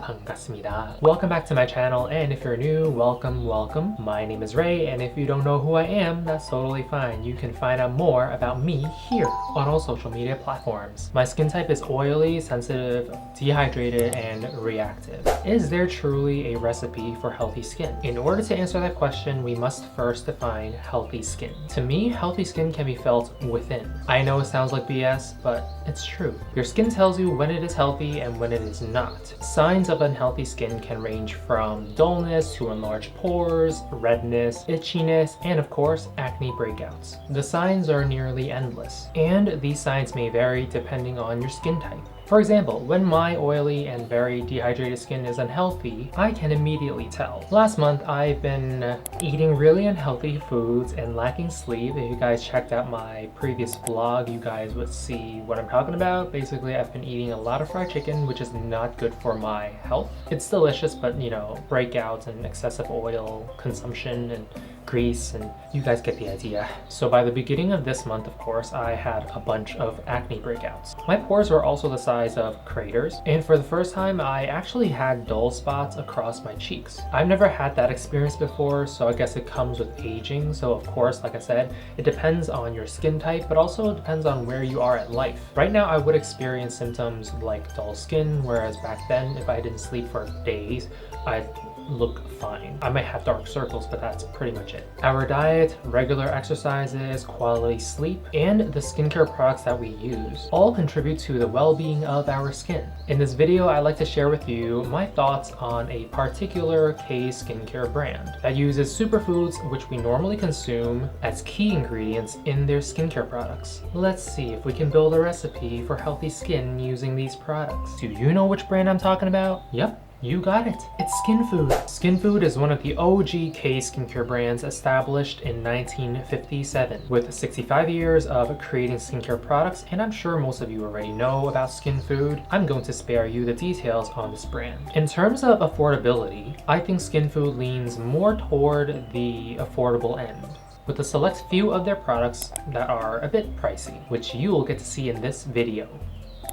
반갑습니다. Welcome back to my channel, and if you're new, welcome. My name is Ray, and if you don't know who I am, that's totally fine. You can find out more about me here on all social media platforms. My skin type is oily, sensitive, dehydrated, and reactive. Is there truly a recipe for healthy skin? In order to answer that question, we must first define healthy skin. To me, healthy skin can be felt within. I know it sounds like BS, but it's true. Your skin tells you when it is healthy and when it is not. Signs of unhealthy skin can range from dullness to enlarged pores, redness, itchiness, and of course, acne breakouts. The signs are nearly endless, and these signs may vary depending on your skin type. For example, when my oily and very dehydrated skin is unhealthy, I can immediately tell. Last month, I've been eating really unhealthy foods and lacking sleep. If you guys checked out my previous vlog, you guys would see what I'm talking about. Basically, I've been eating a lot of fried chicken, which is not good for my health. It's delicious, but you know, breakouts and excessive oil consumption and grease, and you guys get the idea. So by the beginning of this month, of course, I had a bunch of acne breakouts. My pores were also the size of craters, and for the first time, I actually had dull spots across my cheeks. I've never had that experience before, so I guess it comes with aging. So of course, like I said, it depends on your skin type, but also it depends on where you are at life. Right now, I would experience symptoms like dull skin, whereas back then, if I didn't sleep for days, I'd look fine. I might have dark circles, but that's pretty much it. Our diet, regular exercises, quality sleep, and the skincare products that we use all contribute to the well-being of our skin. In this video, I'd like to share with you my thoughts on a particular K skincare brand that uses superfoods which we normally consume as key ingredients in their skincare products. Let's see if we can build a recipe for healthy skin using these products. Do you know which brand I'm talking about? Yep. You got it. It's SKINFOOD. SKINFOOD is one of the OG K skincare brands established in 1957 with 65 years of creating skincare products, and I'm sure most of you already know about SKINFOOD. I'm going to spare you the details on this brand. In terms of affordability, I think SKINFOOD leans more toward the affordable end, with a select few of their products that are a bit pricey, which you will get to see in this video.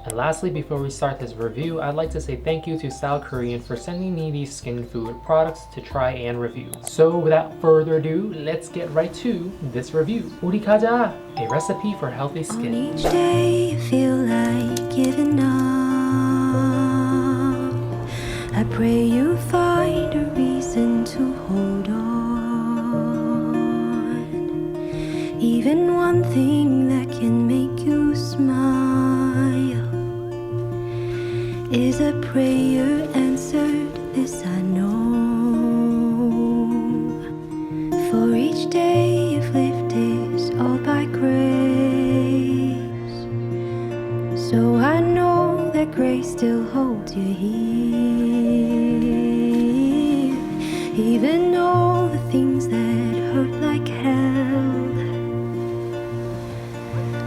And lastly, before we start this review, I'd like to say thank you to South Korean for sending me these SKINFOOD products to try and review. So without further ado, let's get right to this review. 우리 가자! A recipe for healthy skin. On each day, I feel like giving up. I pray you find a reason to hold on. Even one thing that can make you smile is a prayer answered, this I know. For each day you've lived is all by grace. So I know that grace still holds you here. Even all the things that hurt like hell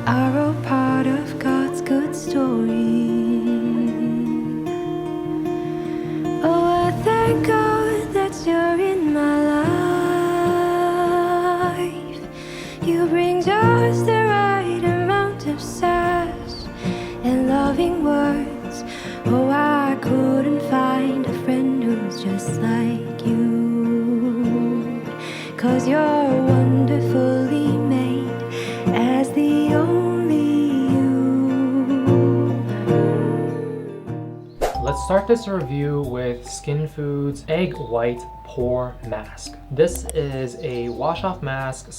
are all part of God's good story. Thank God that you're in my life. You bring just the right amount of sass and loving words. Oh, I couldn't find a friend who's just like you. 'Cause you're wonderfully made as the only you. Let's start this review with SKINFOOD's Egg White Pore Mask. This is a wash-off mask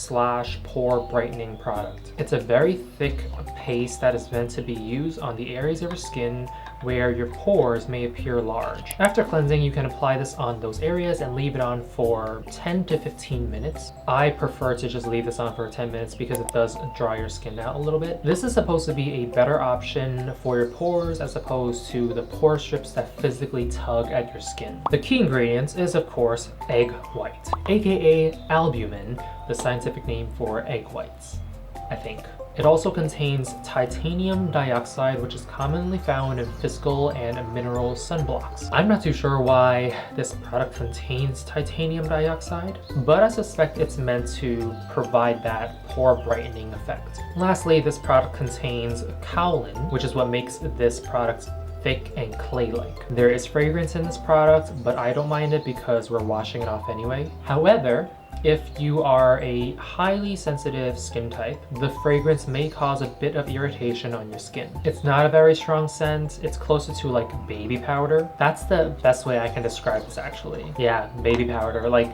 / pore brightening product. It's a very thick paste that is meant to be used on the areas of your skin where your pores may appear large. After cleansing, you can apply this on those areas and leave it on for 10 to 15 minutes. I prefer to just leave this on for 10 minutes because it does dry your skin out a little bit. This is supposed to be a better option for your pores as opposed to the pore strips that physically tug at your skin. The key ingredients is, of course, egg white, aka albumin, the scientific name for egg whites, I think. It also contains titanium dioxide, which is commonly found in physical and mineral sunblocks. I'm not too sure why this product contains titanium dioxide, but I suspect it's meant to provide that pore brightening effect. Lastly, this product contains kaolin, which is what makes this product thick and clay-like. There is fragrance in this product, but I don't mind it because we're washing it off anyway. However, if you are a highly sensitive skin type, the fragrance may cause a bit of irritation on your skin. It's not a very strong scent. It's closer to like baby powder. That's the best way I can describe this actually. Yeah, baby powder, like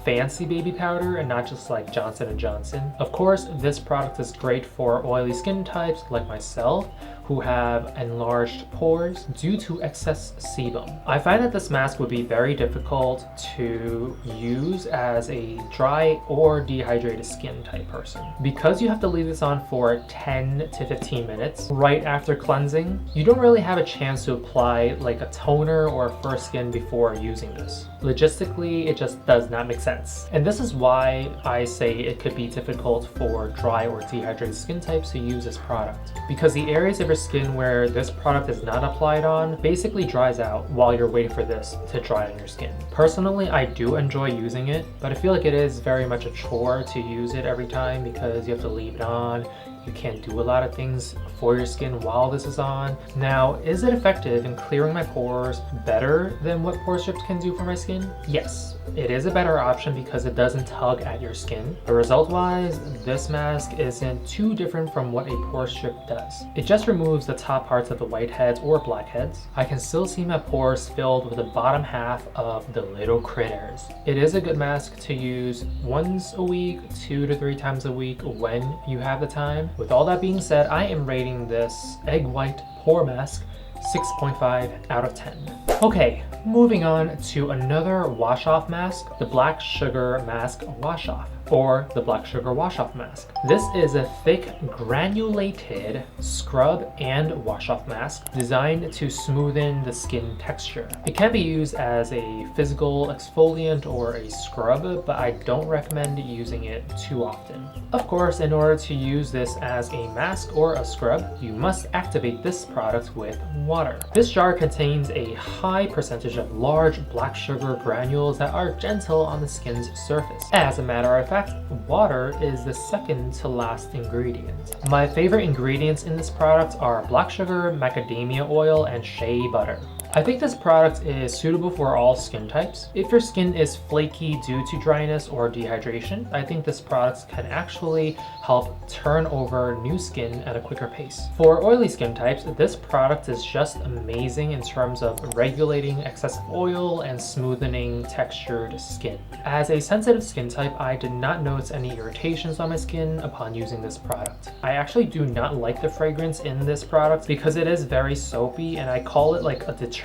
fancy baby powder and not just like Johnson & Johnson. Of course, this product is great for oily skin types like myself who have enlarged pores due to excess sebum. I find that this mask would be very difficult to use as a dry or dehydrated skin type person. Because you have to leave this on for 10 to 15 minutes right after cleansing, you don't really have a chance to apply like a toner or a first skin before using this. Logistically, it just does not make sense. And this is why I say it could be difficult for dry or dehydrated skin types to use this product. Because the areas of your skin where this product is not applied on basically dries out while you're waiting for this to dry on your skin. Personally, I do enjoy using it, but I feel like it is very much a chore to use it every time because you have to leave it on. You can't do a lot of things for your skin while this is on. Now, is it effective in clearing my pores better than what pore strips can do for my skin? Yes, it is a better option because it doesn't tug at your skin. But result-wise, this mask isn't too different from what a pore strip does. It just removes the top parts of the whiteheads or blackheads. I can still see my pores filled with the bottom half of the little critters. It is a good mask to use once a week, 2 to 3 times a week when you have the time. With all that being said, I am rating this egg white pore mask 6.5 out of 10. Okay, moving on to another wash off mask, the Black Sugar Mask Wash Off, or the Black Sugar Wash Off Mask. This is a thick granulated scrub and wash off mask designed to smoothen the skin texture. It can be used as a physical exfoliant or a scrub, but I don't recommend using it too often. Of course, in order to use this as a mask or a scrub, you must activate this product with water. This jar contains a high percentage of large black sugar granules that are gentle on the skin's surface. As a matter of fact, water is the second to last ingredient. My favorite ingredients in this product are black sugar, macadamia oil, and shea butter. I think this product is suitable for all skin types. If your skin is flaky due to dryness or dehydration, I think this product can actually help turn over new skin at a quicker pace. For oily skin types, this product is just amazing in terms of regulating excessive oil and smoothing textured skin. As a sensitive skin type, I did not notice any irritations on my skin upon using this product. I actually do not like the fragrance in this product because it is very soapy, and I call it like a detergent.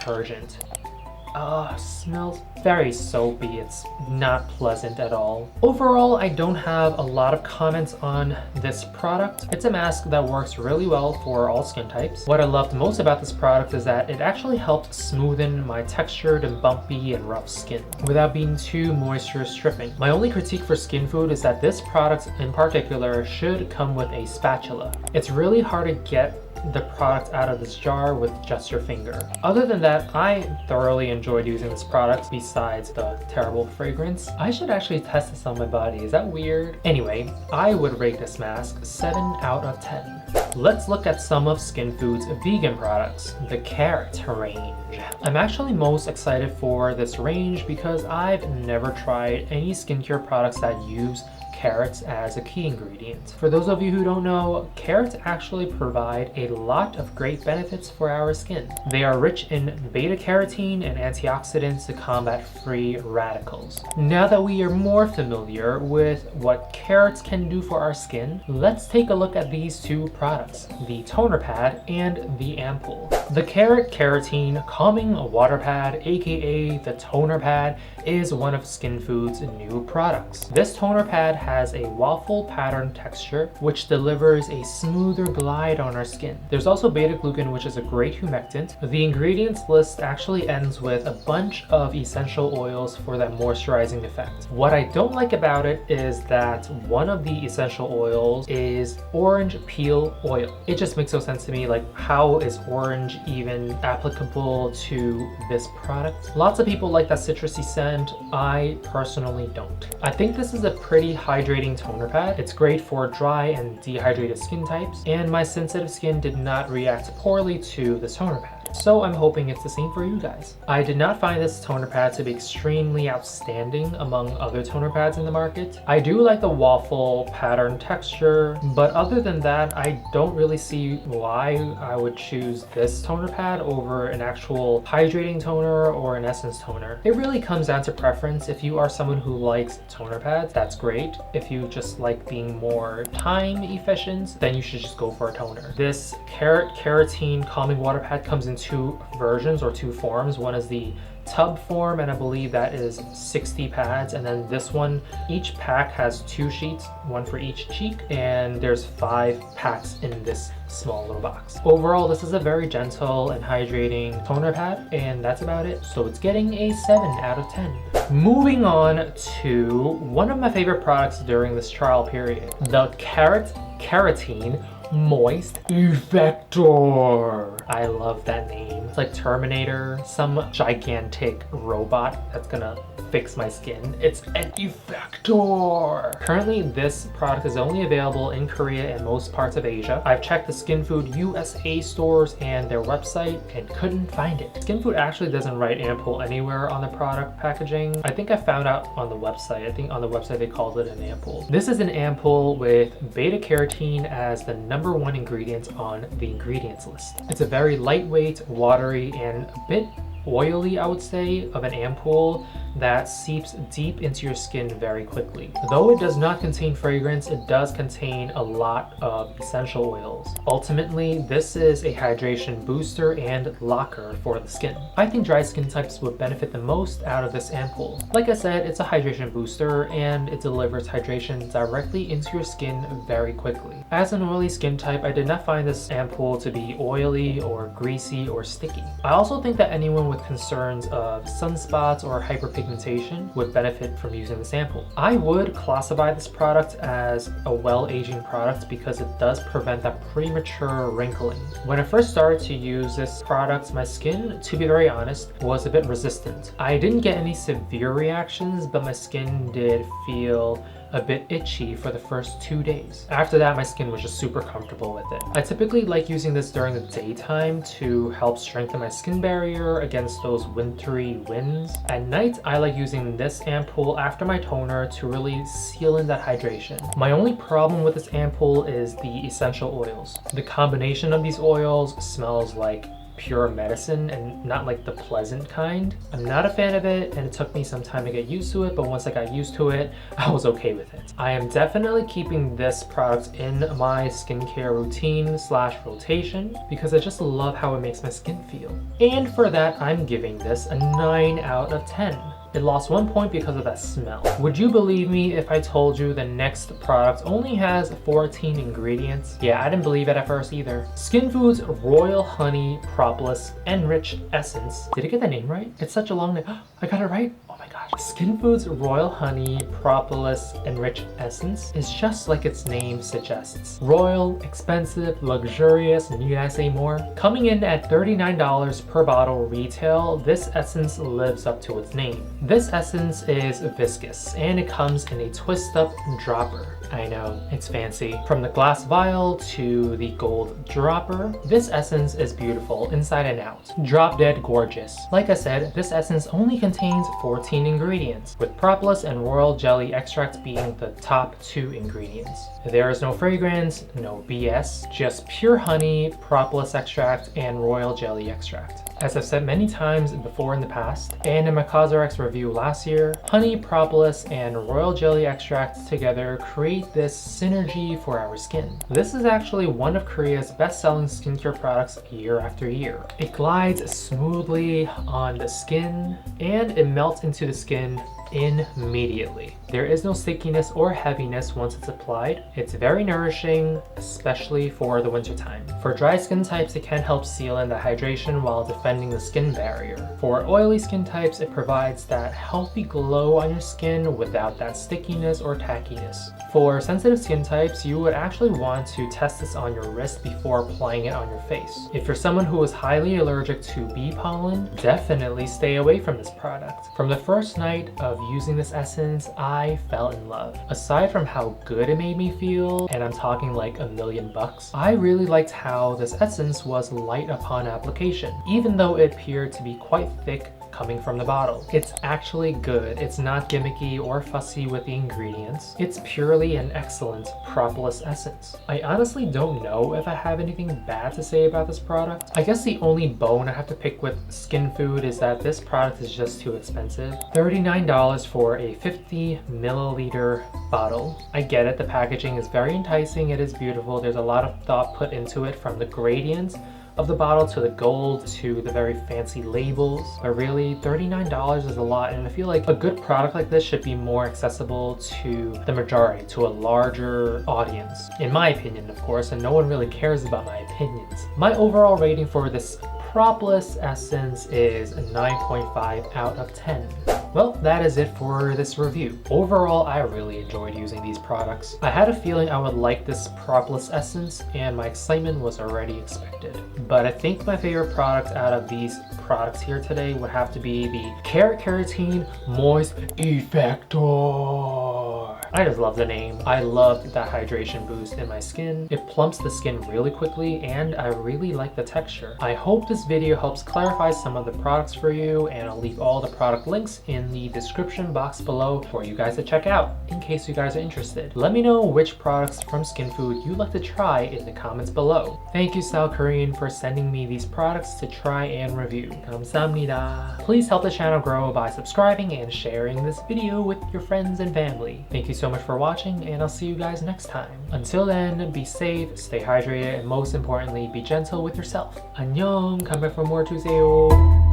Smells very soapy. It's not pleasant at all. Overall, I don't have a lot of comments on this product. It's a mask that works really well for all skin types. What I loved most about this product is that it actually helped smoothen my textured and bumpy and rough skin without being too moisture stripping. My only critique for SKINFOOD is that this product in particular should come with a spatula. It's really hard to get the product out of this jar with just your finger. Other than that, I thoroughly enjoyed using this product besides the terrible fragrance. I should actually test this on my body. Is that weird? Anyway, I would rate this mask 7 out of 10. Let's look at some of SKINFOOD's vegan products, the Carrot range. I'm actually most excited for this range because I've never tried any skincare products that use carrots as a key ingredient. For those of you who don't know, carrots actually provide a lot of great benefits for our skin. They are rich in beta-carotene and antioxidants to combat free radicals. Now that we are more familiar with what carrots can do for our skin, let's take a look at these two products, the toner pad and the ampoule. The Carrot Carotene Calming Water Pad, aka the toner pad, is one of SKINFOOD's new products. This toner pad has a waffle pattern texture which delivers a smoother glide on our skin. There's also beta-glucan, which is a great humectant. The ingredients list actually ends with a bunch of essential oils for that moisturizing effect. What I don't like about it is that one of the essential oils is orange peel oil. It just makes no sense to me, like how is orange much even applicable to this product. Lots of people like that citrusy scent. I personally don't. I think this is a pretty hydrating toner pad. It's great for dry and dehydrated skin types, and my sensitive skin did not react poorly to this toner pad. So I'm hoping it's the same for you guys. I did not find this toner pad to be extremely outstanding among other toner pads in the market. I do like the waffle pattern texture, but other than that, I don't really see why I would choose this toner pad over an actual hydrating toner or an essence toner. It really comes down to preference. If you are someone who likes toner pads, that's great. If you just like being more time efficient, then you should just go for a toner. This Carotene calming water pad comes in two versions or two forms. One is the tub form, and I believe that is 60 pads, and then this one, each pack has 2 sheets, one for each cheek, and there's 5 packs in this small little box. Overall, this is a very gentle and hydrating toner pad, and that's about it. So it's getting a 7 out of 10. Moving on to one of my favorite products during this trial period, the Carotene Moist Effector. I love that name. It's like Terminator, some gigantic robot that's gonna fix my skin. It's an Effector. Currently, this product is only available in Korea and most parts of Asia. I've checked the SkinFood USA stores and their website and couldn't find it. SkinFood actually doesn't write Ampoule anywhere on the product packaging. I think I found out on the website. I think on the website they called it an Ampoule. This is an Ampoule with beta carotene as the #1 ingredient on the ingredients list. It's a very lightweight, watery, and a bit oily, I would say, of an ampoule that seeps deep into your skin very quickly. Though it does not contain fragrance, it does contain a lot of essential oils. Ultimately, this is a hydration booster and locker for the skin. I think dry skin types would benefit the most out of this ampoule. Like I said, it's a hydration booster and it delivers hydration directly into your skin very quickly. As an oily skin type, I did not find this ampoule to be oily or greasy or sticky. I also think that anyone with concerns of sunspots or hyperpigmentation would benefit from using this ampoule. I would classify this product as a well-aging product because it does prevent that premature wrinkling. When I first started to use this product, my skin, to be very honest, was a bit resistant. I didn't get any severe reactions, but my skin did feel a bit itchy for the first 2 days. After that, my skin was just super comfortable with it. I typically like using this during the daytime to help strengthen my skin barrier against those wintry winds. At night, I like using this ampoule after my toner to really seal in that hydration. My only problem with this ampoule is the essential oils. The combination of these oils smells like pure medicine and not like the pleasant kind. I'm not a fan of it, and it took me some time to get used to it, but once I got used to it, I was okay with it. I am definitely keeping this product in my skincare routine / rotation because I just love how it makes my skin feel. And for that, I'm giving this a 9 out of 10. It lost 1 point because of that smell. Would you believe me if I told you the next product only has 14 ingredients? Yeah, I didn't believe it at first either. SkinFood's Royal Honey Propolis Enrich Essence. Did I get the name right? It's such a long name. I got it right? Oh my gosh. SkinFood's Royal Honey Propolis Enrich Essence is just like its name suggests. Royal, expensive, luxurious, and you guys say more? Coming in at $39 per bottle retail, this essence lives up to its name. This essence is viscous and it comes in a twist up dropper. I know, it's fancy. From the glass vial to the gold dropper, this essence is beautiful inside and out. Drop dead gorgeous. Like I said, this essence only contains 14 ingredients, with propolis and royal jelly extract being the top 2 ingredients. There is no fragrance, no BS, just pure honey, propolis extract, and royal jelly extract. As I've said many times before in the past, and in my CosRx review last year, honey, propolis, and royal jelly extracts together create this synergy for our skin. This is actually one of Korea's best-selling skincare products year after year. It glides smoothly on the skin, and it melts into the skin immediately. There is no stickiness or heaviness once it's applied. It's very nourishing, especially for the winter time. For dry skin types, it can help seal in the hydration while defending the skin barrier. For oily skin types, it provides that healthy glow on your skin without that stickiness or tackiness. For sensitive skin types, you would actually want to test this on your wrist before applying it on your face. If you're someone who is highly allergic to bee pollen, definitely stay away from this product. From the first night of using this essence, I fell in love. Aside from how good it made me feel, and I'm talking like $1,000,000, I really liked how this essence was light upon application, even though it appeared to be quite thick coming from the bottle. It's actually good. It's not gimmicky or fussy with the ingredients. It's purely an excellent Propolis essence. I honestly don't know if I have anything bad to say about this product. I guess the only bone I have to pick with SKINFOOD is that this product is just too expensive. $39 for a 50 milliliter bottle. I get it, the packaging is very enticing, it is beautiful, there's a lot of thought put into it, from the gradient of the bottle to the gold to the very fancy labels, but really $39 is a lot, and I feel like a good product like this should be more accessible to the majority, to a larger audience, in my opinion, of course, and no one really cares about my opinions. My overall rating for this Propolis essence is 9.5 out of 10. Well, that is it for this review. Overall, I really enjoyed using these products. I had a feeling I would like this Propolis essence, and my excitement was already expected. But I think my favorite product out of these products here today would have to be the Carotene Moist Effector. I just love the name. I loved that hydration boost in my skin. It plumps the skin really quickly, and I really like the texture. I hope this video helps clarify some of the products for you, and I'll leave all the product links in the description box below for you guys to check out in case you guys are interested. Let me know which products from SKINFOOD you'd like to try in the comments below. Thank you, South Korean, for sending me these products to try and review. 감사합니다. Please help the channel grow by subscribing and sharing this video with your friends and family. Thank you so much for watching, and I'll see you guys next time. Until then, be safe, stay hydrated, and most importantly, be gentle with yourself. 안녕. Come back for more. 주세요.